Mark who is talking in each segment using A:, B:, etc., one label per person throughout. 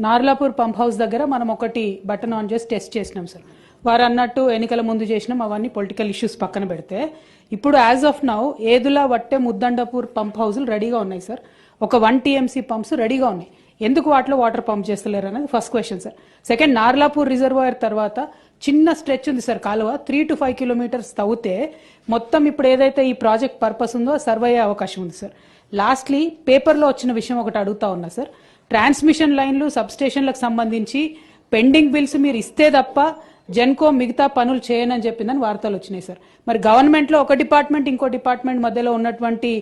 A: Narlapur pump house దగ్గర మనం ఒకటి బటన్ ఆన్ చేసి టెస్ట్ చేసినాం సార్. వారు అన్నట్టు ఎన్నికల ముందు చేసినాం, అవన్నీ పొలిటికల్ ఇష్యూస్ పక్కన పెడితే ఇప్పుడు as of now ఏదులా Vatte ముద్దండపూర్ pump హౌస్లు రెడీగా ఉన్నాయి సార్. ఒక 1 TMC పంప్స్ రెడీగా ఉన్నాయి. ఎందుకు వాటిలో వాటర్ పంప్ చేస్తలేరు అనేది first question sir. Second, Narlapur reservoir తర్వాత చిన్న స్ట్రెచ్ ఉంది సార్ కాలువ, 3 to 5 kilometers తవ్వితే మొత్తం ఇప్పుడు ఏదైతే ఈ ప్రాజెక్ట్ పర్పస్ ఉందో సర్వ్ అయ్యే అవకాశం ఉంది సార్. లాస్ట్లీ పేపర్లో వచ్చిన విషయం ఒకటి అడుగుతా ఉన్నా సార్. ట్రాన్స్మిషన్ లైన్లు సబ్ స్టేషన్లకు సంబంధించి పెండింగ్ బిల్స్ మీరు ఇస్తే తప్ప జెన్కో మిగతా పనులు చేయనని చెప్పిందని వార్తలు వచ్చినాయి సార్. మరి గవర్నమెంట్లో ఒక డిపార్ట్మెంట్ ఇంకో డిపార్ట్మెంట్ మధ్యలో ఉన్నటువంటి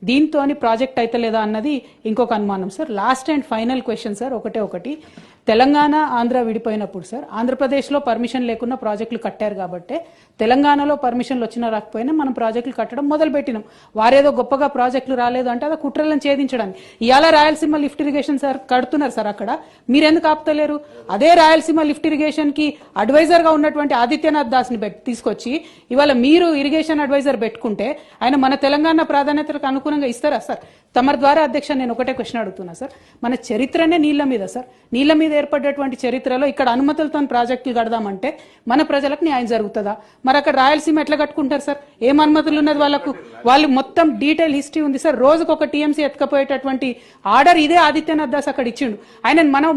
A: దీంతో ప్రాజెక్ట్ అయితే లేదా అన్నది ఇంకొక అనుమానం sir. Last and final question sir, ఒకటి తెలంగాణ ఆంధ్ర విడిపోయినప్పుడు సార్ ఆంధ్రప్రదేశ్లో పర్మిషన్ లేకుండా ప్రాజెక్టులు కట్టారు కాబట్టి తెలంగాణలో పర్మిషన్లు వచ్చినా రాకపోయినా మనం ప్రాజెక్టులు కట్టడం మొదలుపెట్టినాం. వారేదో గొప్పగా ప్రాజెక్టులు రాలేదు అంటే అది కుట్రలను ఛేదించడానికి. ఇవాళ రాయలసీమ లిఫ్ట్ ఇరిగేషన్ సార్ కడుతున్నారు సార్, అక్కడ మీరెందుకు ఆపుతలేరు? అదే రాయలసీమ లిఫ్ట్ ఇరిగేషన్ కి అడ్వైజర్ గా ఉన్నటువంటి ఆదిత్యనాథ్ దాస్ ని తీసుకొచ్చి ఇవాళ మీరు ఇరిగేషన్ అడ్వైజర్ పెట్టుకుంటే ఆయన మన తెలంగాణ ప్రాధాన్యతలకు అనుగుణంగా ఇస్తారా సార్? తమరి ద్వారా అధ్యక్ష నేను ఒకటే క్వశ్చన్ అడుగుతున్నా సార్. మన చరిత్రనే నీళ్ల మీద సార్. నీళ్ల మీద ఏర్పడేటువంటి చరిత్రలో ఇక్కడ అనుమతులతో ప్రాజెక్టులు కడదామంటే మన ప్రజలకు న్యాయం జరుగుతుందా? మరి అక్కడ రాయలసీమ ఎట్లా కట్టుకుంటారు సార్? ఏం అనుమతులు ఉన్నది వాళ్ళకు? వాళ్ళు మొత్తం డీటెయిల్ హిస్టరీ ఉంది సార్. రోజుకు ఒక TMC ఎత్తుకపోయేటటువంటి ఆర్డర్ ఇదే ఆదిత్యనాథ్ దాస్ అక్కడ ఇచ్చిండు. ఆయన మనం